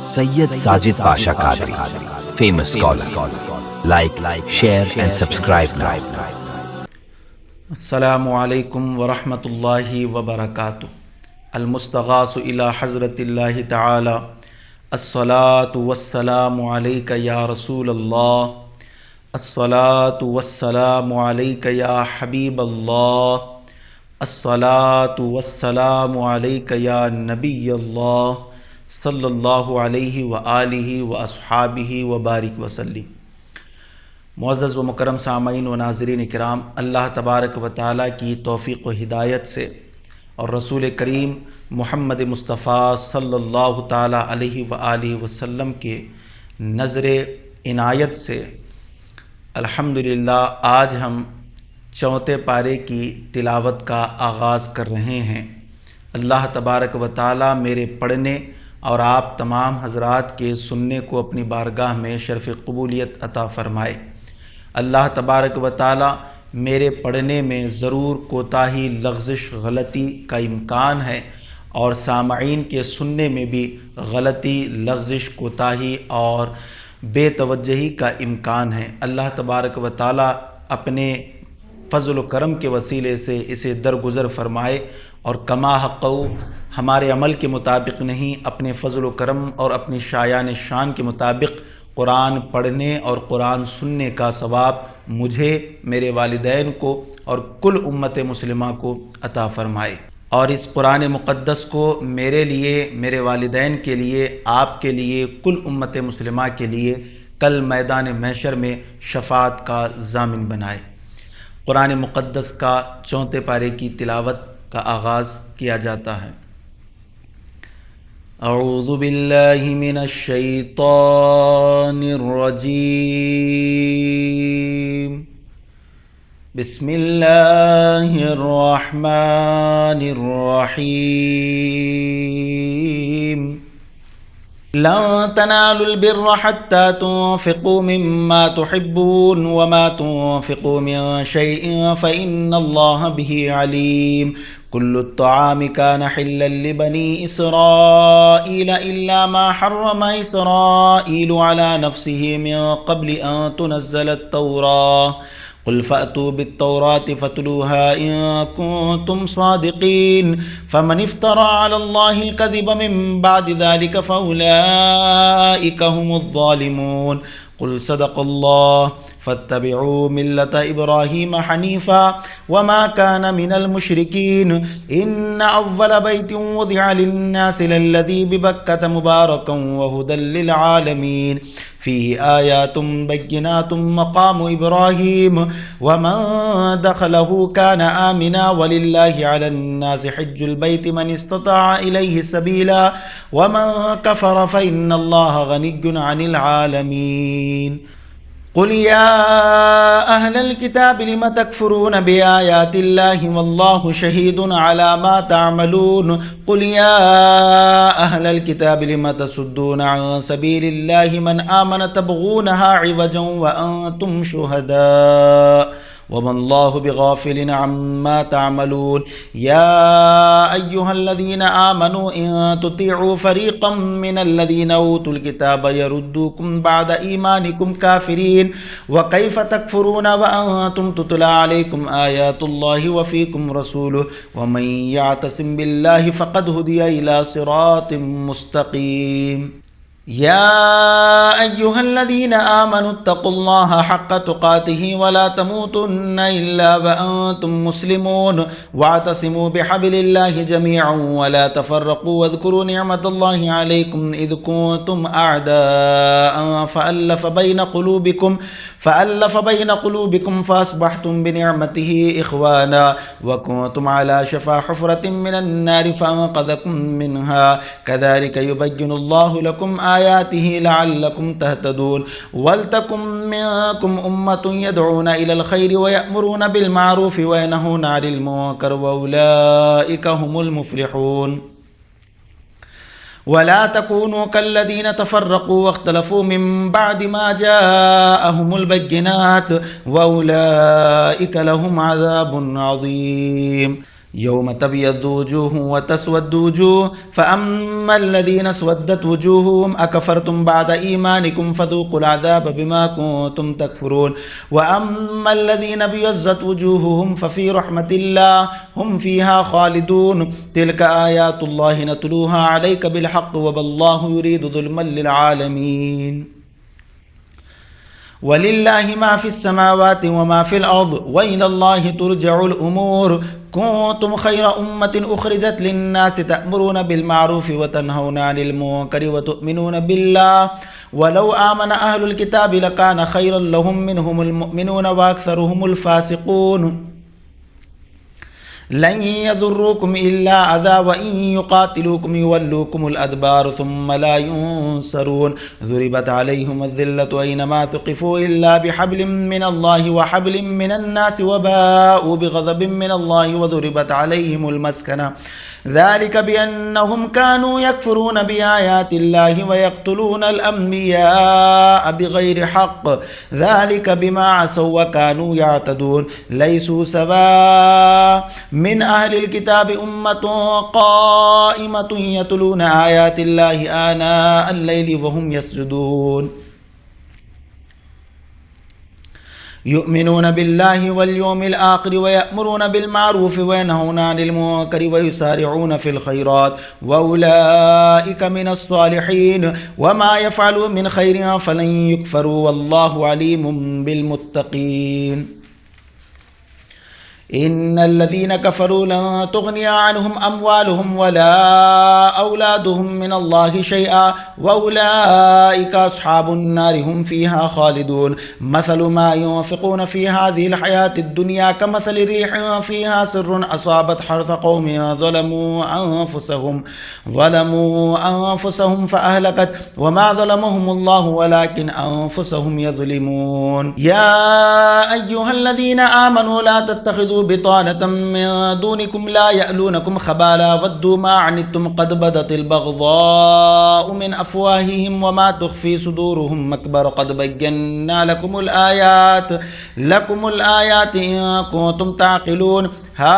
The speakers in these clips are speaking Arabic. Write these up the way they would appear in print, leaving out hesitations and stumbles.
Sayyid Sajid Pasha Qadri, famous scholar. Like, share and subscribe now. अस्सलामु अलैकुम वरहमतुल्लाहि वबरकातुहू। अल-मुस्तग़ासु इला हज़रतिल्लाहि तआला अस्सलातु वस्सलामु अलैका या रसूलल्लाह, अस्सलातु वस्सलामु अलैका या हबीबल्लाह, अस्सलातु वस्सलामु अलैका या नबियल्लाह सल्लल्लाहु अलैहि व आलिहि व अस्हाबिहि व बारिक वसल्लिम। मुअज़्ज़ज़ व मुकर्रम सामईन व नाज़रीन इकराम, अल्लाह तबारक व तआला की तौफ़ीक़ व हिदायत से और रसूल करीम मुहम्मद मुस्तफ़ा सल्लल्लाहु ताला अलैहि व आलिहि वसल्लम के नज़र इनायत से अल्हम्दुलिल्लाह आज हम चौथे पारे की तिलावत का आगाज़ कर रहे हैं। अल्लाह तबारक व तआला मेरे पढ़ने और आप तमाम हज़रात के सुनने को अपनी बारगाह में शर्फ़ क़बूलियत अता फ़रमाए। अल्लाह तबारक व तआला मेरे पढ़ने में ज़रूर कोताही, लग़्ज़िश, गलती का इम्कान है और सामईन के सुनने में भी गलती, लग़्ज़िश, कोताही और बेतवज्जही का इम्कान है। अल्लाह तबारक व तआला अपने फ़ज़्ल व करम के वसीले से इसे दरगुज़र फ़रमाए और कमा हक़्क़हू हमारे अमल के मुताबिक नहीं, अपने फ़ज़्ल व करम और अपनी शायान शान के मुताबिक कुरान पढ़ने और कुरान सुनने का सवाब मुझे, मेरे वालिदैन को और कुल उम्मत मुस्लिमा को अता फ़रमाए। और इस कुरान मुक़द्दस को मेरे लिए, मेरे वालिदैन के लिए, आपके लिए, कुल उम्मत मुस्लिमा के लिए कल मैदान महशर में शफ़ाअत का ज़ामिन बनाए। कुरान मुक़द्दस का चौथे पारे की तिलावत का आगाज़ किया जाता है। अऊज़ु बिल्लाहि मिनश शैतानिर रजीम। बिस्मिल्लाहिर रहमानिर रहीम। लन तनालुल बिर्र हत्ता तुन्फ़िक़ू मिम्मा तुहिब्बून वमा तुन्फ़िक़ू मिन शैइन फ़इन्नल्लाह बिही अलीम। कुल्लु त्तआमि कान हिल्लन लिबनी इसराईल इल्ला मा हर्रम इसराईलु अला नफ्सिही मिन क़ब्लि अन तुनज़्ज़लत तौराह। क़ुल फ़अतू बित्तौराति फ़तलूहा इन कुन्तुम सादिक़ीन। फ़मन इफ़्तरा अलल्लाहिल कज़िब मिन बअदि ज़ालिका फ़उलाइका हुमुज़्ज़ालिमून। क़ुल सदक़ल्लाह फ़त्तबिऊ मिल्लत इब्राहीम हनीफ़ा वमा कान मिनल मुशरिकीन। इन्न अव्वल बैतिन वुदिअ लिन्नासि लल्लज़ी बिबक्कत मुबारकन व हुदल लिल आलमीन। फ़ीहि आयातुम बय्यिनातुम मक़ामु इब्राहीम वमन दख़लहु कान आमिना वलिल्लाहि अलन्नासि हज्जुल बैति मन इस्तताअ इलैहि सबीला वमन कफ़र फ़इन्नल्लाह गनिय्युन अनिल आलमीन। क़ुल या अहलल किताब लिम तकफ़ुरून बिआयातिल्लाहि वल्लाहु शहीदुन अला मा तअमलून। क़ुल या अहलल किताब लिम तसुद्दून अन सबीलिल्लाहि मन आमन तबग़ूनहा इवजन व अंतुम शुहदा वमल्लाहु बिगाफ़िलिन अम्मा तअमलून। या अय्युहल्लज़ीना आमनू इन तुतीअू फ़रीक़म मिनल्लज़ीना ऊतुल किताब यरुद्दूकुम बअद ईमानिकुम काफ़िरीन व कैफ़ तकफ़ुरून व अंतुम तुतला अलैकुम आयातुल्लाहि व फ़ीकुम रसूलुहु व मन यअतसिम बिल्लाहि फ़क़द हुदिया इला सिरातिम मुस्तक़ीम। या अय्युहल्लज़ीना आमनु अत्तक़ुल्लाहा हक़्क़ तुक़ातिही वला तमूतुन्ना इल्ला व अंतुम मुस्लिमून वातसिमू बिहब्लिल्लाहि जमीअन वला तफ़र्रक़ू वज़्कुरू निअमतल्लाहि अलैकुम इज़ कुन्तुम अअदाअन फ़अल्लफ़ बैन क़ुलूबिकुम फ़अस्बहतुम बिनिअमतिही इख़वाना व कुन्तुम अला शफ़ा हुफ़रतिन मिनन नारि फ़अन्क़ज़कुम मिनहा कज़ालिक युबय्यिनुल्लाहु लकुम आयातिही लअल्लकुम तहतदून। वलतकुम मिनकुम उम्मतुन यदऊना इलल खैरि व यअमुरूना बिल मारूफ़ि व यनहूना अनिल मुनकर व उलाइका हुमुल मुफ़्लिहून। वला तकूनू कल्लज़ीना तफ़र्रक़ू वख्तलफ़ू मिन बअदि मा जाअहुमुल बय्यिनात व उलाइका लहुम अज़ाबुन अज़ीम। यौम तबयद्दु वजूहुन व तस्वद्दु वजूह फअम्मा الذين اسودت وجوههم أكفرتم بعد إيمانكم فذوقوا العذاب بما كنتم تكفرون وأما الذين ابيضت وجوههم ففي رحمة الله هم فيها خالدون تلك آيات الله نتلوها عليك بالحق والله يريد ظلما للعالمين ولله ما في السماوات وما في الأرض وإلى الله ترجع الأمور كنتم خير أمة أخرجت للناس تأمرون بالمعروف وتنهون عن المنكر وتؤمنون بالله ولو آمن أهل الكتاب لكان خيرا لهم منهم المؤمنون وأكثرهم الفاسقون لن يضروكم إلا أذى وإن يقاتلوكم يولوكم الأدبار ثم لا ينصرون ضربت عليهم الذلة أينما ثقفوا إلا بحبل من الله وحبل من الناس وباءوا بغضب من الله وضربت عليهم المسكنة ذلك بأنهم كانوا يكفرون بآيات الله ويقتلون الأنبياء بغير حق ذلك بما عصوا وكانوا يعتدون ليسوا سواء من أهل الكتاب أمة قائمة يتلون آيات الله آناء الليل وهم يسجدون يؤمنون بالله واليوم الآخر ويأمرون بالمعروف وينهون عن المنكر ويسارعون في الخيرات وأولئك من الصالحين وما يفعلوا من خير فلن يكفروا والله عليم بالمتقين إن الذين كفروا لن تغني عنهم أموالهم ولا أولادهم من الله شيئا وأولئك أصحاب النار هم فيها خالدون مثل ما ينفقون في هذه الحياة الدنيا كمثل ريح فيها سر أصابت حرث قوم ظلموا أنفسهم فأهلكت وما ظلمهم الله ولكن أنفسهم يظلمون يا أيها الذين آمنوا لا تتخذوا بطانة من دونكم لا يألونكم خبالا ودوا ما عنتم قد بدت البغضاء من أفواههم وما تخفي صدورهم أكبر قد بينا لكم الآيات إن كنتم تعقلون ها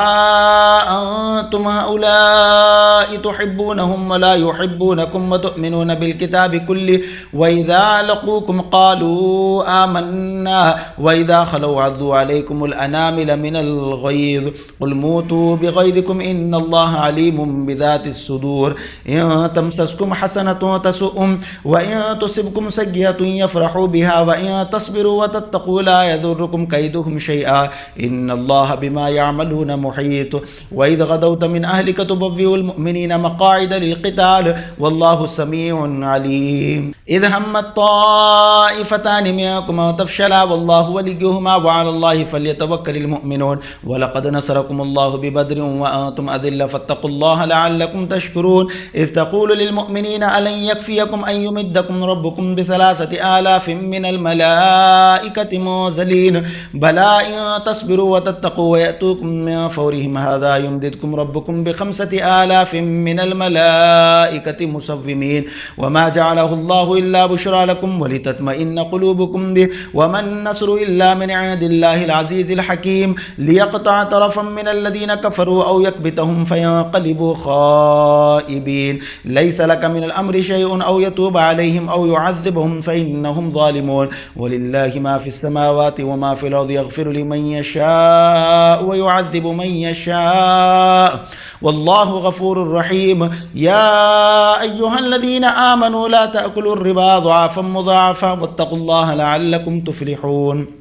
أنتم هؤلاء تحبونهم ولا يحبونكم وتؤمنون بالكتاب كله وإذا لقوكم قالوا آمنا وإذا خلوا عضوا عليكم الأنامل من الغيظ قل موتوا بغيظكم إن الله عليم بذات الصدور إن تمسسكم حسنة تسؤهم وإن تصبكم سيئة يفرحوا بها وإن تصبروا وتتقوا لا يضركم كيدهم شيئا إن الله بما يعملون محيط وإذ غدوت من أهلك تبوئ المؤمنين مقاعد للقتال والله سميع عليم إذ همت طائفتان منكم أن تفشلا والله وليهما وعلى الله فليتوكل المؤمنون ولقد نصركم الله ببدر وأنتم أذلة فاتقوا الله لعلكم تشكرون إذ تقول للمؤمنين ألن يكفيكم أن يمدكم ربكم ب3,000 من الملائكة منزلين بلى إن تصبروا وتتقوا ويأتوكم من فورهم هذا يمددكم ربكم ب5,000 من الملائكة مسومين وما جعله الله إلا بشرى لكم ولتطمئن قلوبكم به وما النصر إلا من عند الله العزيز الحكيم ليقطع طرفا من الذين كفروا أو يكبتهم فينقلبوا خائبين ليس لك من الأمر شيء أو يتوب عليهم أو يعذبهم فإنهم ظالمون ولله ما في السماوات وما في الأرض يغفر لمن يشاء ويعذب من يشاء والله غفور رحيم يا أيها الذين آمنوا لا تأكلوا الربا ضعفا مضاعفا واتقوا الله لعلكم تفلحون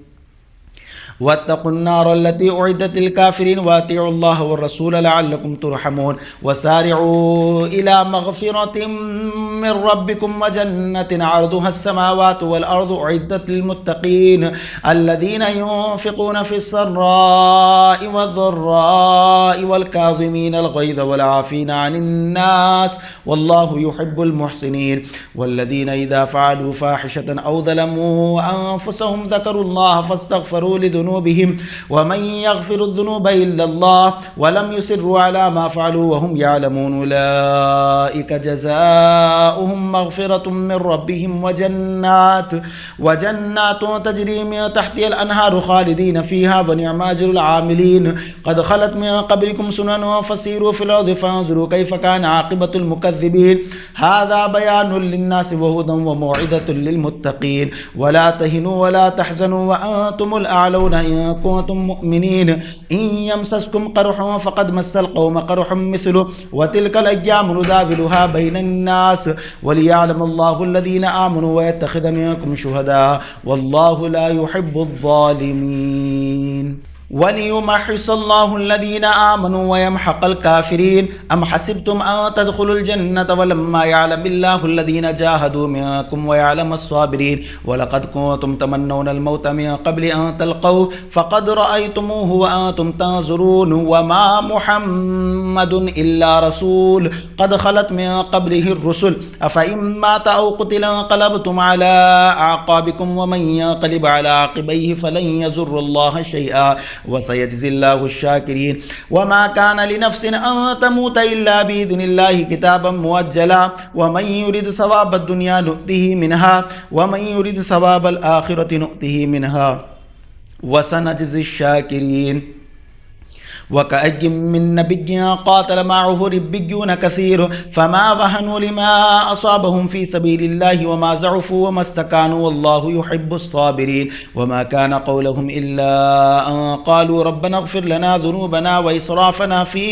واتقوا النار التي أعدت للكافرين وأطيعوا الله والرسول لعلكم ترحمون وسارعوا إلى مغفرة من ربكم وجنة عرضها السماوات والأرض أعدت للمتقين الذين ينفقون في السراء والضراء والكاظمين الغيظ والعافين عن الناس والله يحب المحسنين والذين إذا فعلوا فاحشة أو ظلموا أنفسهم ذكروا الله فاستغفروا لذنوبهم ذنوبهم ومن يغفر الذنوب إلا الله ولم يصروا على ما فعلوا وهم يعلمون أولئك جزاؤهم مغفرة من ربهم وجنات تجري من تحتها الأنهار خالدين فيها ونعم أجر العاملين قد خلت من قبلكم سنن فسيروا في الأرض فانظروا كيف كان عاقبة المكذبين هذا بيان للناس وهدى وموعظة للمتقين ولا تهنوا ولا تحزنوا وأنتم الأعلون إن كنتم مؤمنين إن يمسسكم قرح فقد مس القوم قرح مثله وتلك الأيام نداولها بين الناس وليعلم الله الذين آمنوا ويتخذ منكم شهداء والله لا يحب الظالمين وليمحص الله الذين آمنوا ويمحق الكافرين أم حسبتم أن تدخلوا الجنة ولما يعلم الله الذين جاهدوا منكم ويعلم الصابرين ولقد كنتم تمنون الموت من قبل أن تلقوه فقد رأيتموه وأنتم تنظرون وما محمد إلا رسول قد خلت من قبله الرسل أفإن مات أو قتل انقلبتم على أعقابكم ومن ينقلب على عقبيه فلن يضر الله شيئا وسيجزي الله الشاكرين وما كان لنفس أن تموت إلا بإذن الله كتابا مؤجلا ومن يريد ثواب الدنيا نؤته منها ومن يريد ثواب الآخرة نؤته منها وسنجزي الشاكرين وكأي من نبي قاتل معه ربيون كثير فما وهنوا لما أصابهم في سبيل الله وما ضعفوا وما استكانوا والله يحب الصابرين وما كان قولهم إلا أن قالوا ربنا اغفر لنا ذنوبنا وإسرافنا في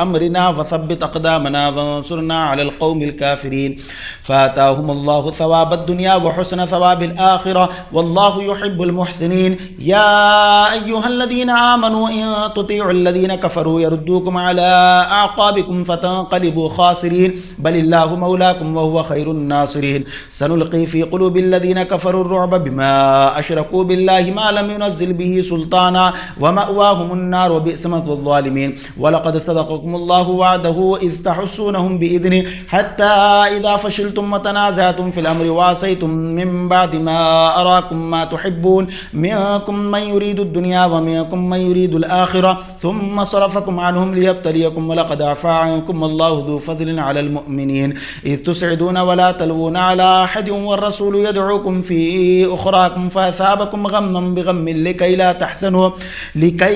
أمرنا وثبت أقدامنا وانصرنا على القوم الكافرين فآتاهم الله ثواب الدنيا وحسن ثواب الآخرة والله يحب المحسنين يا أيها الذين آمنوا إن تطيعوا الذين كفروا يردوكم على أعقابكم فتنقلبوا خاسرين بل الله مولاكم وهو خير الناصرين سنلقي في قلوب الذين كفروا الرعب بما أشركوا بالله ما لم ينزل به سلطانا ومأواهم النار وبئس مثوى الظالمين ولقد صدقكم الله وعده إذ تحسونهم بإذنه حتى إذا فشلتم وتنازعتم في الأمر وعصيتم من بعد ما أراكم ما تحبون منكم من يريد الدنيا ومنكم من يريد الآخرة ثم صرفكم عنهم ليبتليكم ولقد عفا عنكم والله ذو فضل على المؤمنين إذ تسعدون ولا تلوون على أحد والرسول يدعوكم في أخراكم فأثابكم غما بغم لكي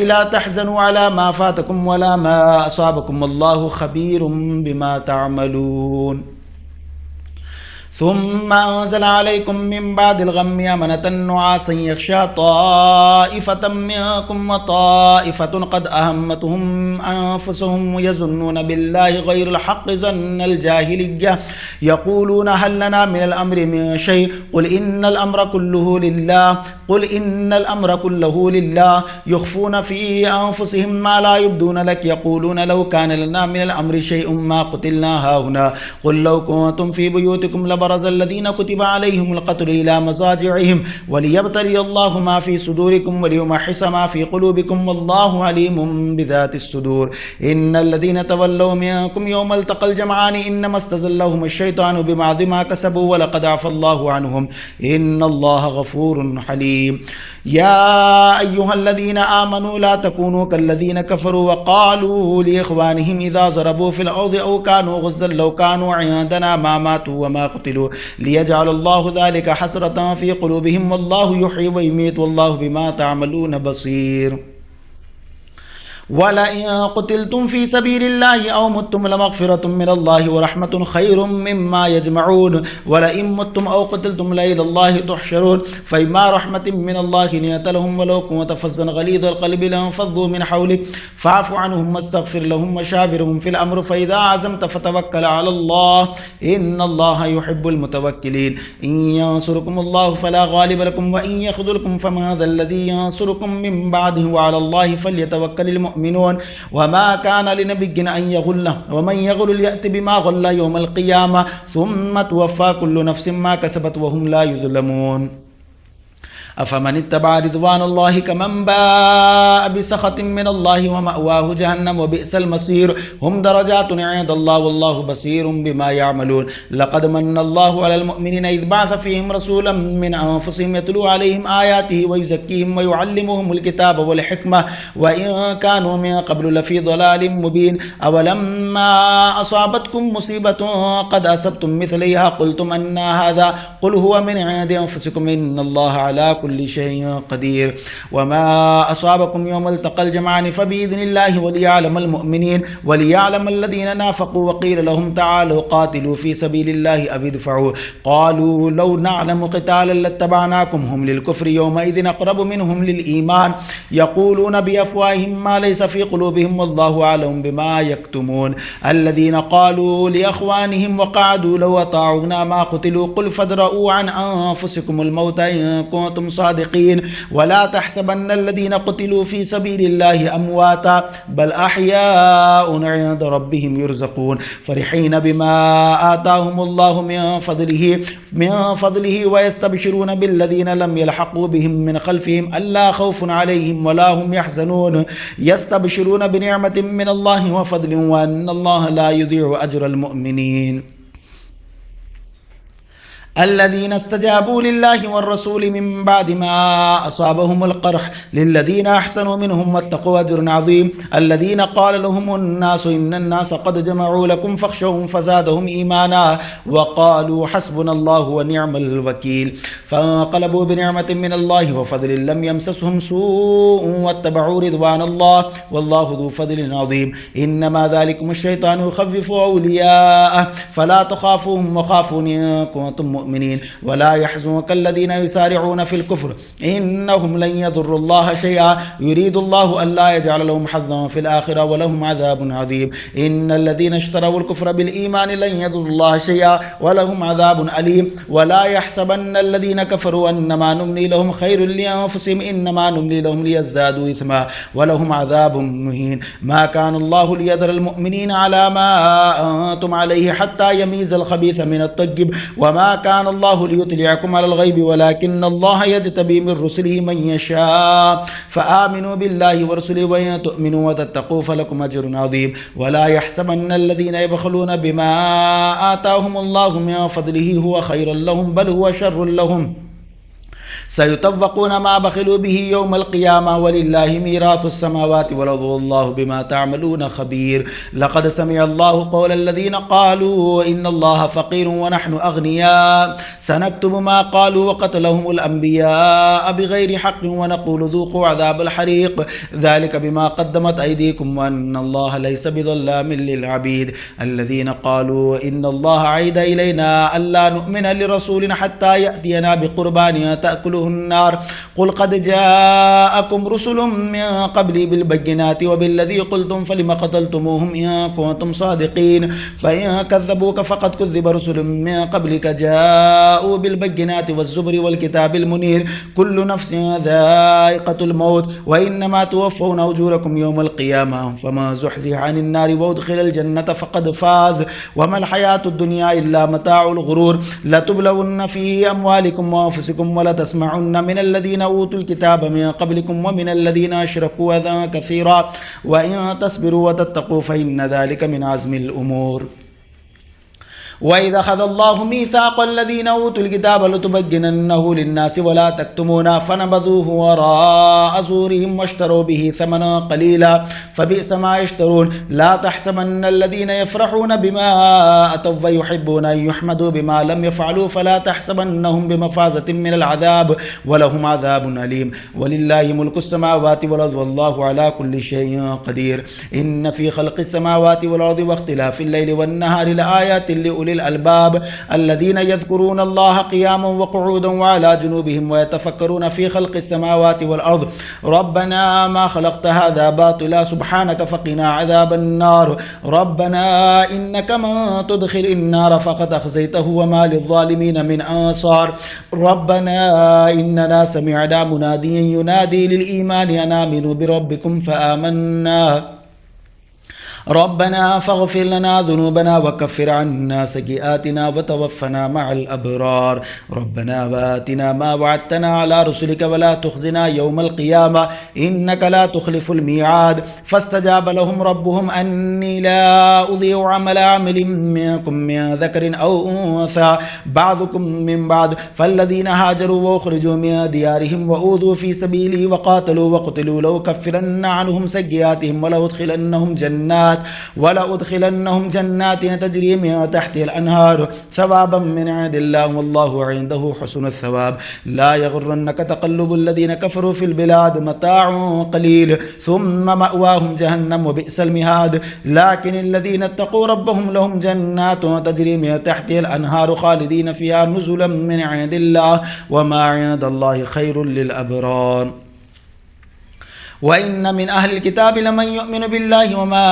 لا تحزنوا على ما فاتكم ولا ما أصابكم والله خبير بما تعملون ثم أنزل عليكم من بعد الغم أمنة نعاسا يغشى طائفة منكم وطائفة قد أهمتهم أنفسهم يظنون بالله غير الحق ظن الجاهلية يقولون هل لنا من الأمر من شيء قل إن الأمر كله لله يخفون في أنفسهم ما لا يبدون لك يقولون لو كان لنا من الأمر شيء ما قتلنا هاهنا قل لو كنتم في بيوتكم برز الذين كتب عليهم القتل إلى مضاجعهم وليبتلي الله ما في صدوركم وليمحص ما في قلوبكم والله عليم بذات الصدور إن الذين تولوا منكم يوم التقى الجمعان إنما استزلهم الشيطان ببعض ما كسبوا ولقد عفى الله عنهم إن الله غفور حليم يا أيها الذين آمنوا لا تكونوا كالذين كفروا وقالوا لإخوانهم إذا ضربوا في الأرض أو كانوا غزا لو كانوا عندنا ما ماتوا وما قتلوا ليجعل الله ذلك حسرة في قلوبهم والله يحيي ويميت والله بما تعملون بصير ولئن قتلتم في سبيل الله أو متم لمغفرة من الله ورحمة خير مما يجمعون ولئن متم أو قتلتم لإلى الله تحشرون فإما رحمة من الله لنت لهم ولو كنت فظا غليظ القلب لانفضوا من حولك فاعف عنهم واستغفر لهم وشاورهم في الأمر فإذا عزمت فتوكل على الله إن الله يحب المتوكلين إن ينصركم الله فلا غالب لكم وإن يخذلكم فما ذا الذي ينصركم من بعده وعلى الله فليتوكل المؤمنون وما كان لنبي أن يغل ومن يغل يأتي بما غل يوم القيامة ثم توفى كل نفس ما كسبت وهم لا يظلمون अफमन इत्तबा रिज़वानुल्लाहि कमन बाअ बिसख़तिन मिनल्लाहि व मअवाहु जहन्नम व बि'सल मसीर हुम दरजातुन इंदल्लाहि वल्लाहु बसीरुम बिमा यअमलून लक़द मन्नल्लाहु अलल मुअमिनीना इज़ बअस फ़ीहिम रसूलन मिन अनफ़ुसिहिम यतलू अलैहिम आयातिहि व युज़क्कीहिम व युअल्लिमुहुमुल किताब वल हिकमह व इन कानू मिन क़ब्लु लफ़ी ज़लालिम मुबीन अवलम्मा असाबतकुम मुसीबतुन क़द असबतुम मिस्लिहा क़ुल्तुम अन्ना हाज़ा क़ुल हुवा मिन इंदि अनफ़ुसिकुम इन्नल्लाहा अला कुल्लि शैइन क़दीर वमा असाबकुम यौमल तक़ल जमअनि फ़बिइज़्निल्लाहि वलियअलमल मुअमिनीन वलियअलमल लज़ीना नाफ़क़ू वक़ील लहुम तआलू क़ातिलू फ़ी सबीलिल्लाहि अव इदफ़अू क़ालू लौ नअलमु क़ितालन लत्तबअनाकुम हुम लिलकुफ़्रि यौमइज़िन अक़रबु मिनहुम लिलईमान यक़ूलून बिअफ़वाहिहिम मा लैस फ़ी क़ुलूबिहिम वल्लाहु अअलमु बिमा यक्तुमून الذين قالوا لإخوانهم وقعدوا لو أطاعونا ما قتلوا قل فادرءوا عن أنفسكم الموت إن كنتم صادقين ولا تحسبن الذين قتلوا في سبيل الله أمواتا بل أحياء عند ربهم يرزقون فرحين بما آتاهم الله من فضله ويستبشرون بالذين لم يلحقوا بهم من خلفهم ألا خوف عليهم ولا هم يحزنون يستبشرون بنعمة من الله وفضل وأن الله لا يضيع أجر المؤمنين الذين استجابوا لله والرسول من بعد ما أصابهم القرح للذين أحسنوا منهم واتقوا أجر عظيم الذين قال لهم الناس إن الناس قد جمعوا لكم فاخشوهم فزادهم إيمانا وقالوا حسبنا الله ونعم الوكيل فانقلبوا بنعمة من الله وفضل لم يمسسهم سوء واتبعوا رضوان الله والله ذو فضل عظيم إنما ذلكم الشيطان يخوف أولياءه فلا تخافوهم وخافون إن كنتم مؤمنين ولا يحزنك الذين يسارعون في الكفر إنهم لن يضروا الله شيئا يريد الله ألا يجعل لهم حظا في الآخرة ولهم عذاب عظيم إن الذين اشتروا الكفر بالإيمان لن يضروا الله شيئا ولهم عذاب أليم ولا يحسبن الذين كفروا أنما نملي لهم خير لأنفسهم إنما نملي لهم ليزدادوا إثما ولهم عذاب مهين ما كان الله ليذر المؤمنين على ما أنتم عليه حتى يميز الخبيث من الطيب وما كان الله ليطلعكم على الغيب ولكن الله يجتبي من رسله من يشاء فآمنوا بالله ورسله وإن تؤمنوا وتتقوا فلكم أجر عظيم ولا يحسبن الذين يبخلون بما آتاهم الله من فضله هو خير لهم بل هو شر لهم سيطوقون ما بخلوا به يوم القيامة ولله ميراث السماوات والأرض والله بما تعملون خبير لقد سمع الله قول الذين قالوا إن الله فقير ونحن أغنياء سنكتب ما قالوا وقتلهم الأنبياء بغير حق ونقول ذوقوا عذاب الحريق ذلك بما قدمت أيديكم وأن الله ليس بظلام للعبيد الذين قالوا إن الله عهد إلينا ألا نؤمن لرسول حتى يأتينا بقربان تأكله النار قل قد جاءكم رسل من قبلي بالبينات وبالذي قلتم فلم قتلتموهم إن كنتم صادقين فإن كذبوك فقد كذب رسل من قبلك جاءوا بالبينات والزبر والكتاب المنير كل نفس ذائقة الموت وإنما توفون أجوركم يوم القيامة فما زحزح عن النار وادخل الجنة فقد فاز وما الحياة الدنيا إلا متاع الغرور لتبلون في أموالكم وأنفسكم ولا تسمعون من الذين أوتوا الكتاب من قبلكم ومن الذين أشركوا أذى كثيرا وإن تصبروا وتتقوا فإن ذلك من عزم الأمور وإذا أخذ الله ميثاق الذين أوتوا الكتاب لتبيننه للناس ولا تكتمونه فنبذوه وراء ظهورهم واشتروا به ثمنا قليلا فبئس ما يشترون لا تحسبن الذين يفرحون بما أتوا ويحبون أن يحمدوا بما لم يفعلوا فلا تحسبنهم بمفازة من العذاب ولهم عذاب أليم ولله ملك السماوات والأرض والله على كل شيء قدير إن في خلق السماوات والأرض واختلاف الليل والنهار لآيات لأولي الألباب الذين يذكرون الله قياما وقعودا وعلى جنوبهم ويتفكرون في خلق السماوات والأرض ربنا ما خلقت هذا باطلا سبحانك فقنا عذاب النار ربنا إنك من تدخل النار فقد أخزيته وما للظالمين من أنصار ربنا إننا سمعنا مناديا ينادي للإيمان أن آمنوا بربكم فآمنا ربنا فاغفر لنا ذنوبنا وكفر عنا سيئاتنا وتوفنا مع الأبرار ربنا وآتنا ما وعدتنا على رسلك ولا تخزنا يوم القيامة إنك لا تخلف الميعاد فاستجاب لهم ربهم أني لا أضيع عمل عامل منكم من ذكر أو أنثى بعضكم من بعض فالذين هاجروا وأخرجوا من ديارهم وأوذوا في سبيلي وقاتلوا وقتلوا لأكفرن عنهم سيئاتهم ولأدخلنهم جنات تجري من تحتها الأنهار ثوابا من عند الله والله عنده حسن الثواب لا يغرنك تقلب الذين كفروا في البلاد متاع قليل ثم مأواهم جهنم وبئس المهاد لكن الذين اتقوا ربهم لهم جنات تجري من تحتها الأنهار خالدين فيها نزلا من عند الله وما عند الله خير للأبرار وإن من أهل الكتاب لمن يؤمن بالله وما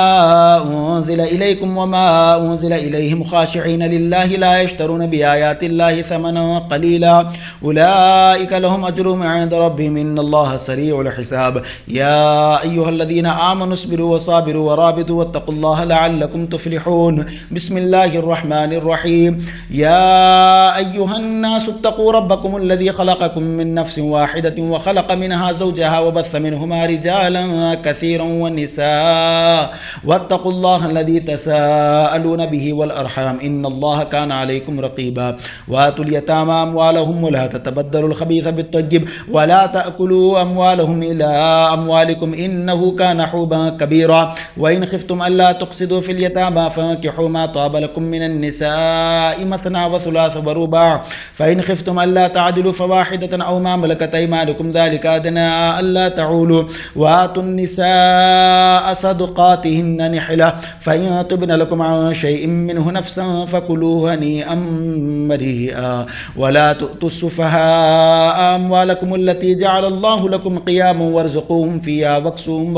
أنزل إليكم وما أنزل إليهم خاشعين لله لا يشترون بآيات الله ثمنا قليلا أولئك لهم أجرهم عند ربهم إن الله سريع الحساب يا أيها الذين آمنوا اصبروا وصابروا ورابطوا واتقوا الله لعلكم تفلحون بسم الله الرحمن الرحيم يا أيها الناس اتقوا ربكم الذي خلقكم من نفس واحدة وخلق منها زوجها وبث منهما رجالا كثيرا والنساء واتقوا الله الذي تساءلون به والأرحام إن الله كان عليكم رقيبا وآتوا اليتامى أموالهم ولا تتبدلوا الخبيث بالطيب ولا تأكلوا أموالهم إلى أموالكم إنه كان حوبا كبيرا وإن خفتم ألا تقسطوا في اليتامى فانكحوا ما طاب لكم من النساء مثنى وثلاث ورباع فإن خفتم ألا تعدلوا فواحدة أو ما ملكت أيمانكم ذلك أدنى ألا تعولوا وآتوا النساء صدقاتهن نحلة فإن طبن لكم عن شيء منه نفسا فكلوه هنيئا مريئا ولا تؤتوا السفهاء أموالكم التي جعل الله لكم قياما وارزقوهم فيها واكسوهم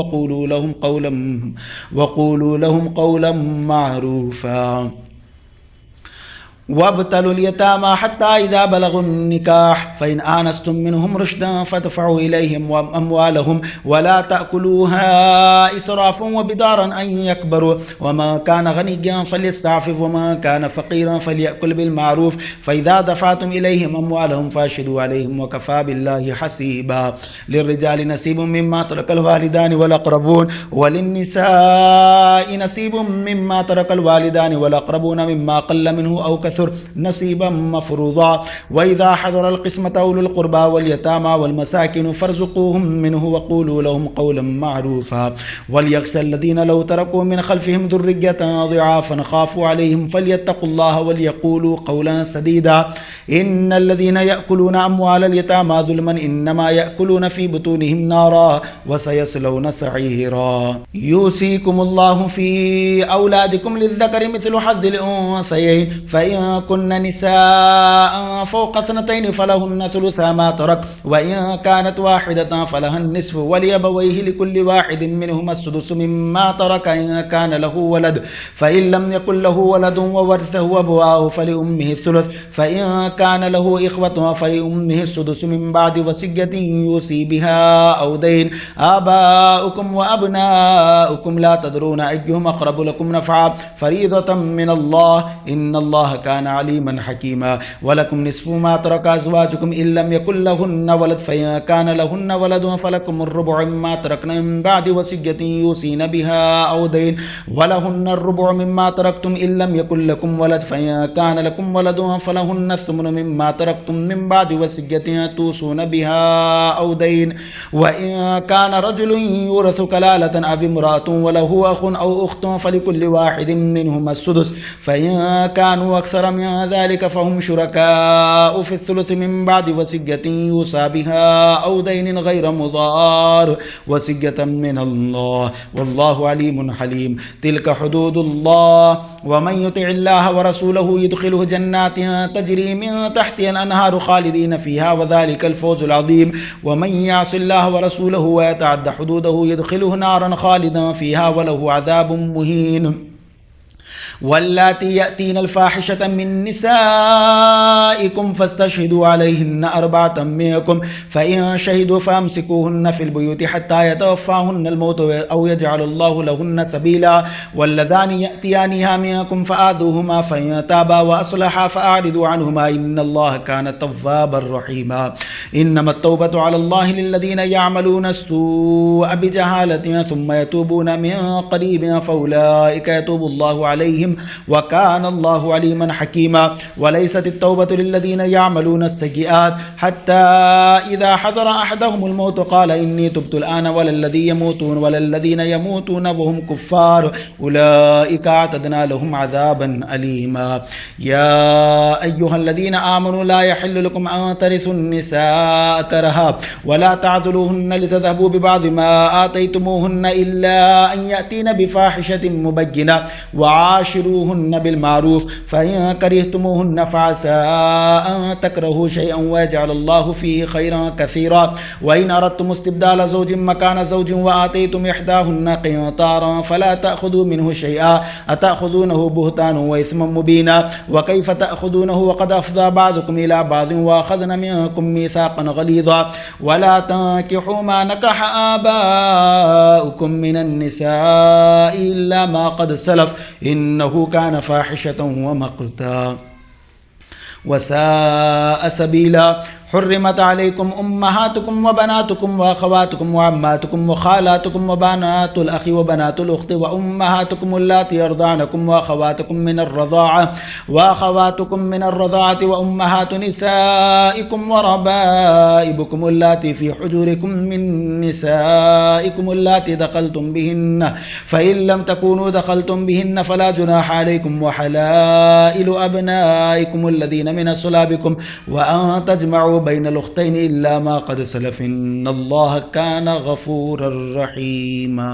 وقولوا لهم قولا معروفا وابتلوا اليتامى حتى إذا بلغوا النكاح فإن آنستم منهم رشدا فادفعوا إليهم أموالهم ولا تأكلوها إسرافا وبدارا أن يكبروا وما كان غنيا فليستعفف وما كان فقيرا فليأكل بالمعروف فإذا دفعتم إليهم أموالهم فاشهدوا عليهم وكفى بالله حسيبا للرجال نصيب مما ترك الوالدان والأقربون وللنساء نصيب مما ترك الوالدان والأقربون مما قل منه أو كثر نصيبا مفروضا وإذا حضر القسمة أولو القربى واليتامى والمساكين فارزقوهم منه وقولوا لهم قولا معروفا وليخشى الذين لو تركوا من خلفهم ذرية ضعافا خافوا عليهم فليتقوا الله وليقولوا قولا سديدا إن الذين يأكلون أموال اليتامى ظلما إنما يأكلون في بطونهم نارا وسيصلون سعيرا يوصيكم الله في أولادكم للذكر مثل حظ الأنثيين فإن كن نساء فوق 2 فلهن ثلثا ما ترك وإن كانت واحدة فلها النصف ولأبويه لكل واحد منهما السدس مما ترك إن كان له ولد فإن لم يكن له ولد وورثه أبواه فلأمه الثلث فإن كان له إخوة فلأمه السدس من بعد وصية يوصي بها أو دين آباؤكم وأبناؤكم لا تدرون أيهم أقرب لكم نفعا فريضة من الله إن الله كان عليما حكيما ولكم نصف ما ترك أزواجكم إن لم يكن لهن ولد فإن كان لهن ولد فلكم الربع مما تركن من بعد وصية يوصين بها أو دين ولهن الربع مما تركتم إن لم يكن لكم ولد فإن كان لكم ولد فلهن الثمن مما تركتم من بعد وصية توصون بها أو دين وإن كان رجل يورث كلالة أو امرأة وله أخ أو أخت فلكل واحد منهما السدس فإن كانوا أكثر من ذلك فهم شركاء في الثلث من بعد وصية يوصى بها أو دين غير مضار وصية من الله والله عليم حليم تلك حدود الله ومن يطع الله ورسوله يدخله جنات تجري من تحتها الأنهار خالدين فيها وذلك الفوز العظيم ومن يعص الله ورسوله ويتعد حدوده يدخله نارا خالدا فيها وله عذاب مهين वल्लाती यअतीनल फाहिशता मिन निसाइकुम फस्तशहिदू अलैहिन्ना अर्बअतम मिनकुम फइन शहिदू फअमसिकूहुन्ना फिल बुयूति हत्ता यतवफ़ाहुन्नल मौत औ यजअलुल्लाहु लहुन्ना सबीला वल्लज़ानि यअतियानिहा मिनकुम फआदूहुमा फइन ताबा व अस्लहा फअरिदू अन्हुमा इन्नल्लाह कान तव्वाबर रहीमा इन्नमत तौबतु अलल्लाहि लिल्लज़ीना यअमलूना अस्सूअ बिजहालतिन सुम्मा यतूबूना मिन क़रीबिन फउलाइका यतूबुल्लाहु अलैहिम व कानल्लाहु अलीमन हकीमा वलैसत तौबतु लिल्लज़ीना यअमलूना अस्सय्यिआत हत्ता इज़ा हज़र अहदहुमुल मौत क़ाल इन्नी तुब्तु अल-आन वलल्लज़ीना यमूतून वहुम कुफ़्फ़ार उलाइका अतदना लहुम अज़ाबन अलीमा या अय्युहल्लज़ीना आमनू ला यहिल्लु लकुम अन तरिसुन निसाअ करहा वला तअदुलूहुन्ना लितज़हबू बिबअज़ि मा आतयतुमूहुन्ना इल्ला अन यअतीना बिफ़ाहिशतिन मुबय्यिना वआशिरूहुन्ना बिलमारूफ फ़इन करिहतुमूहुन्ना फ़असा अन तकरहू शयअन वयजअलल्लाहु फ़ीहि खैरन कसीरा व इन अरदतुम इस्तिब्दाल ज़ौजिन मकान ज़ौजिन व आतयतुम इहदाहुन्ना क़िंतारन फ़ला तअख़ुज़ू मिन्हु शयअन अतअख़ुज़ूनहु बुहतानन व इस्मन मुबीना व कैफ़ तअख़ुज़ूनहु वक़द अफ़ज़ा बअज़ुकुम इला बअज़िन व अख़ज़ना मिनकुम मीसाक़न ग़लीज़ा वला तंकिहू मा नकह आबाउकुम मिनन निसाइ इल्ला मा क़द सलफ़ इन्नहु कान फ़ाहिशतन व मक़ता वसाअ सबीला हुर्रिमत अलैकुम उम्महातुकुम व बनातुकुम व अख़वातुकुम व अम्मातुकुम व ख़ालातुकुम व बनातुल अख़ी व बनातुल उख़्ति व उम्महातुकुम अल्लाती अर्ज़अनकुम व अख़वातुकुम मिनर रज़ाअति व उम्महातु निसाइकुम व रबाइबुकुम अल्लाती फ़ी हुजूरिकुम मिन निसाइकुम अल्लाती दख़लतुम बिहिन्न फ़इन लम तकूनू दख़लतुम बिहिन्न फ़ला जुनाहा अलैकुम व हलाइलु अबनाइकुम अल्लज़ीना मिन असलाबिकुम व अन तजमऊ बैनल उख़्तैनि इल्ला मा क़द सलफ़ इन्नल्लाह कान गफ़ूरर रहीमा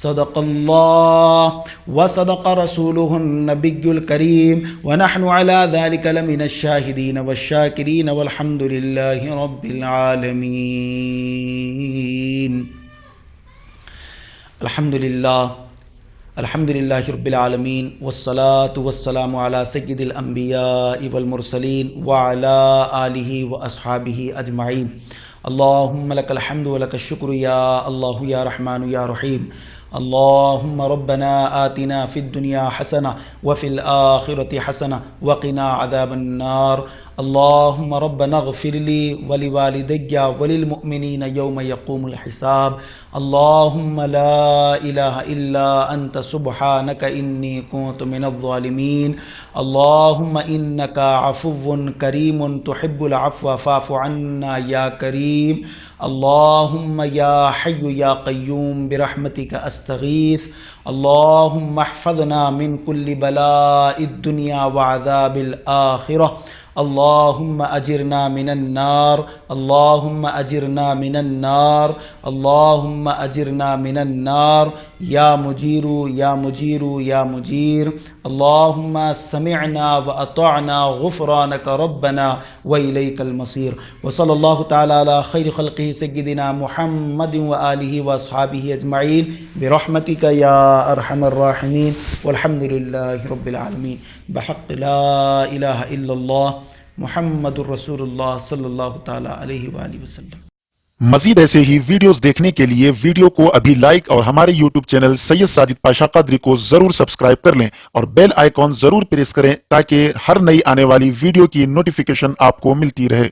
सदक़ल्लाह व सदक़ रसूलुहुन नबियुल करीम व नहनु अला ज़ालिका लमिनश शाहिदीन वश्शाकिरीन वल्हम्दुलिल्लाहि रब्बिल आलमीन। अल्हम्दुलिल्लाहि रब्बिल आलमीन वस्सलातु वस्सलामु अला सय्यिदिल अंबियाइ वल मुरसलीन व अला आलिहि व अस्हाबिहि अजमईन। अल्लाहुम्मा लकल हम्दु व लकश शुक्र या अल्लाहु या रहमानु या रहीम। अल्लाहुम्मा रब्बना आतिना फ़िद दुनिया हसना व फ़िल आखिरति हसना व क़िना अज़ाबन्नार। अल्लाहुम्मा रब्बना इग़फ़िर ली व लिवालिदैया व लिलमुअ्मिनीना यौम यक़ूमुल हिसाब। अल्लाहुम्मा ला इलाहा इल्ला अंत सुब्हानका इन्नी कुन्तु मिनज़ ज़ालिमीन। अल्लाहुम्मा इन्नका अफ़ुव्वुन करीमुन तुहिब्बुल अफ़्व फ़अफ़ु अन्ना या करीम। अल्लाहुम्मा या हय्यु या क़य्यूम बिरहमतिका अस्तगीथ। अल्लाहुम्मा अहफ़ज़ना मिन कुल्लि बलाइद दुनिया व अज़ाबिल आखिरह। अल्लाहुम्मा अजिरना मिनन नार। अल्लाहुम्मा अजिरना मिनन नार। अल्लाहुम्मा अजिरना मिनन नार या मुजीरु या मुजीरु या मुजीर। अल्लाहुम्मा समिअना व अतअना गुफ़रानक रब्बना व इलैकल मसीर। व सल्लल्लाहु तआला अला खैरि ख़ल्क़िही सय्यिदिना मुहम्मदिन व आलिहि व अस्हाबिहि अजमईन बिरहमतिका या अरहमर राहिमीन वल्हम्दुलिल्लाहि रब्बिल आलमीन बहक़्क़ि ला इलाहा इल्लल्लाह मुहम्मदुर रसूलुल्लाह सल्लल्लाहु तआला अलैहि व आलिहि वसल्लम। मजीद ऐसे ही वीडियोस देखने के लिए वीडियो को अभी लाइक और हमारे यूट्यूब चैनल सैयद साजिद पाशा क़ादरी को जरूर सब्सक्राइब कर लें और बेल आइकॉन जरूर प्रेस करें ताकि हर नई आने वाली वीडियो की नोटिफिकेशन आपको मिलती रहे।